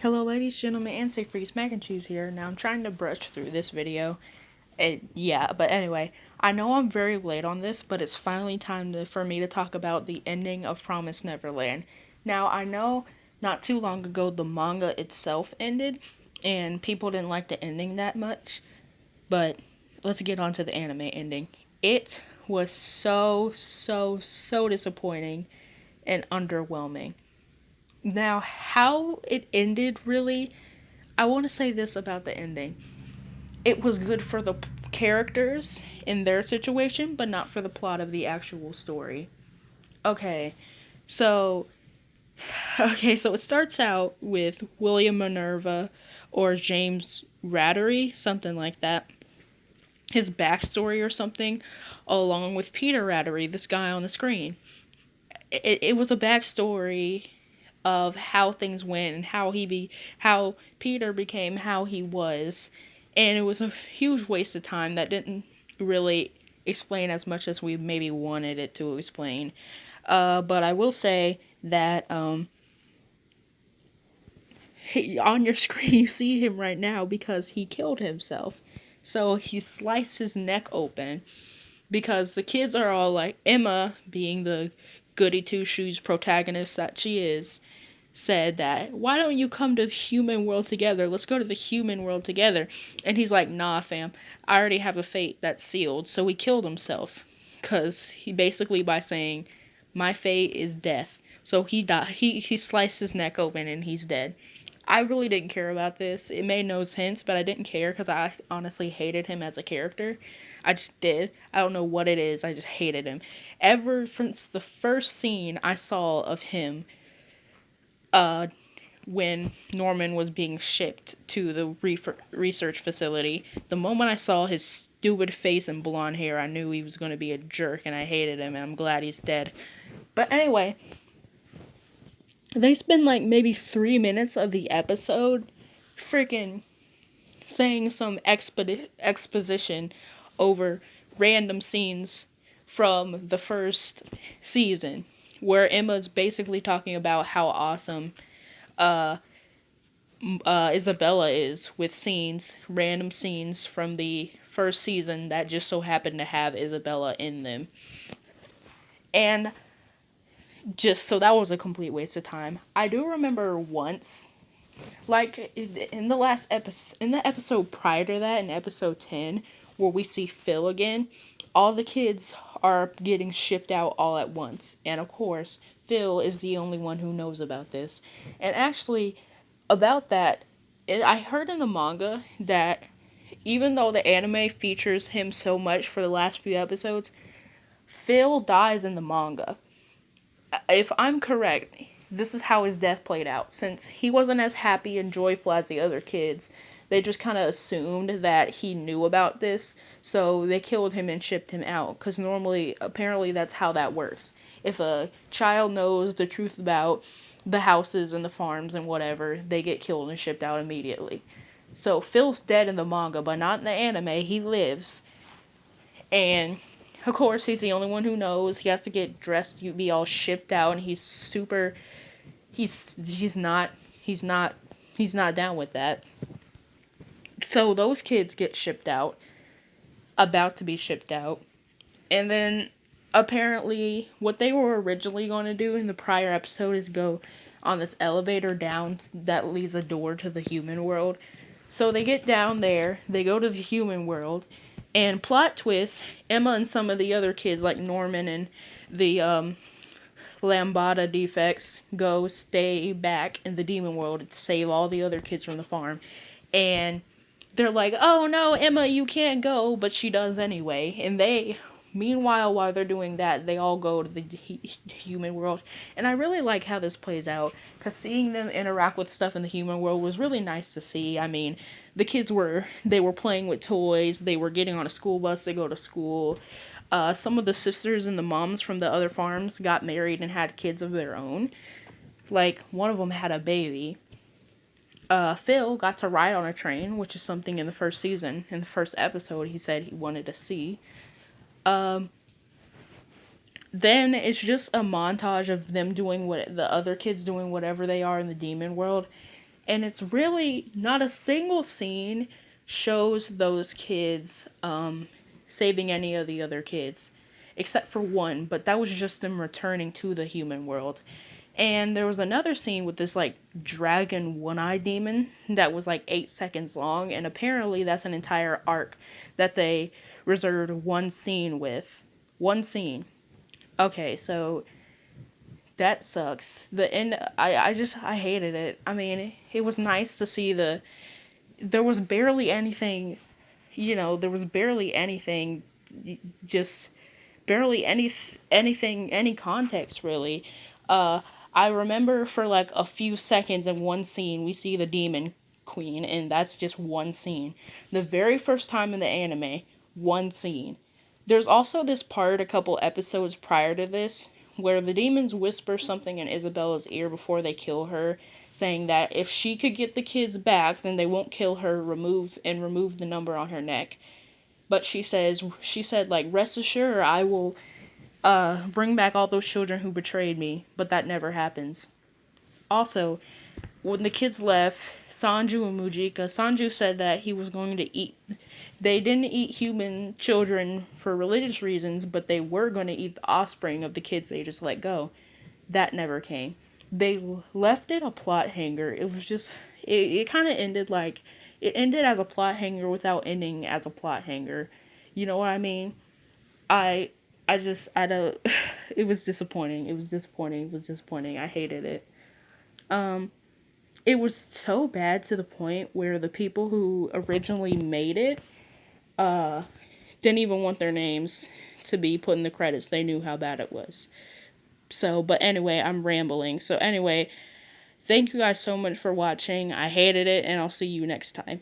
Hello ladies, gentlemen, and say freeze mac and cheese here. Now I'm trying to brush through this video. But anyway, I know I'm very late on this, but it's finally for me to talk about the ending of Promised Neverland. Now I know not too long ago the manga itself ended, and people didn't like the ending that much, but let's get on to the anime ending. It was so disappointing and underwhelming. Now, how it ended really, I want to say this about the ending. It was good for the characters in their situation, but not for the plot of the actual story. Okay, so so it starts out with William Minerva or James Rattery, something like that. His backstory or something, along with Peter Rattery, this guy on the screen. It was a backstory of how things went and how Peter became how he was, and it was a huge waste of time that didn't really explain as much as we maybe wanted it to explain. But I will say that on your screen you see him right now because he killed himself. So he sliced his neck open because the kids are all like, Emma, being the goody two shoes protagonist that she is, said that, why don't you come to the human world together? Let's go to the human world together. And he's like, nah, fam, I already have a fate that's sealed. So he killed himself. Because he basically, by saying, my fate is death. So he died. He sliced his neck open and he's dead. I really didn't care about this. It made no sense, but I didn't care because I honestly hated him as a character. I just did. I don't know what it is. I just hated him. Ever since the first scene I saw of him, uh, when Norman was being shipped to the research facility. The moment I saw his stupid face and blonde hair, I knew he was going to be a jerk, and I hated him, and I'm glad he's dead. But anyway, they spend like maybe 3 minutes of the episode freaking saying some exposition over random scenes from the first season, where Emma's basically talking about how awesome uh Isabella is with random scenes from the first season that just so happened to have Isabella in them. And just so that was a complete waste of time. I do remember once, like in the last episode, in the episode prior to that, in episode 10, where we see Phil again, all the kids are getting shipped out all at once. And of course, Phil is the only one who knows about this. And actually, about that, I heard in the manga that even though the anime features him so much for the last few episodes, Phil dies in the manga. If I'm correct, this is how his death played out. Since he wasn't as happy and joyful as the other kids, they just kind of assumed that he knew about this, so they killed him and shipped him out. Because normally, apparently, that's how that works. If a child knows the truth about the houses and the farms and whatever, they get killed and shipped out immediately. So Phil's dead in the manga, but not in the anime. He lives, and of course he's the only one who knows. He has to get dressed, you be all shipped out, and he's super. He's not. He's not. He's not down with that. So those kids get shipped out, about to be shipped out, and then apparently what they were originally going to do in the prior episode is go on this elevator down that leads a door to the human world. So they get down there, they go to the human world, and plot twist, Emma and some of the other kids like Norman and the Lambada defects go stay back in the demon world to save all the other kids from the farm. And they're like, oh no, Emma, you can't go, but she does anyway. And meanwhile, while they're doing that, they all go to the human world. And I really like how this plays out, because seeing them interact with stuff in the human world was really nice to see. I mean, the kids they were playing with toys, they were getting on a school bus to go to school. Some of the sisters and the moms from the other farms got married and had kids of their own. Like, one of them had a baby. Phil got to ride on a train, which is something in the first season. In the first episode, he said he wanted to see. Um, then it's just a montage of them doing what the other kids doing whatever they are in the demon world. And it's really not a single scene shows those kids saving any of the other kids, except for one, but that was just them returning to the human world. And there was another scene with this like dragon one-eye demon that was like 8 seconds long, and apparently that's an entire arc that they reserved one scene with. One scene. Okay, so that sucks. The end. I hated it. I mean, it was nice to see there was barely anything. There was barely anything. Just barely anything, any context really. Uh, I remember for like a few seconds in one scene we see the demon queen, and that's just one scene. The very first time in the anime, one scene. There's also this part a couple episodes prior to this where the demons whisper something in Isabella's ear before they kill her, saying that if she could get the kids back, then they won't kill her, remove the number on her neck. But she said like, rest assured, I will bring back all those children who betrayed me, but that never happens. Also, when the kids left, Sanju and Mujika, Sanju said that he was going to eat. They didn't eat human children for religious reasons, but they were going to eat the offspring of the kids they just let go. That never came. They left it a plot hanger. It was just, it kind of ended like, it ended as a plot hanger without ending as a plot hanger. You know what I mean? I I don't it was disappointing. It was disappointing. It was disappointing. I hated it. Um it was so bad to the point where the people who originally made it uh didn't even want their names to be put in the credits. They knew how bad it was. So, but anyway, I'm rambling. So anyway, thank you guys so much for watching. I hated it, and I'll see you next time.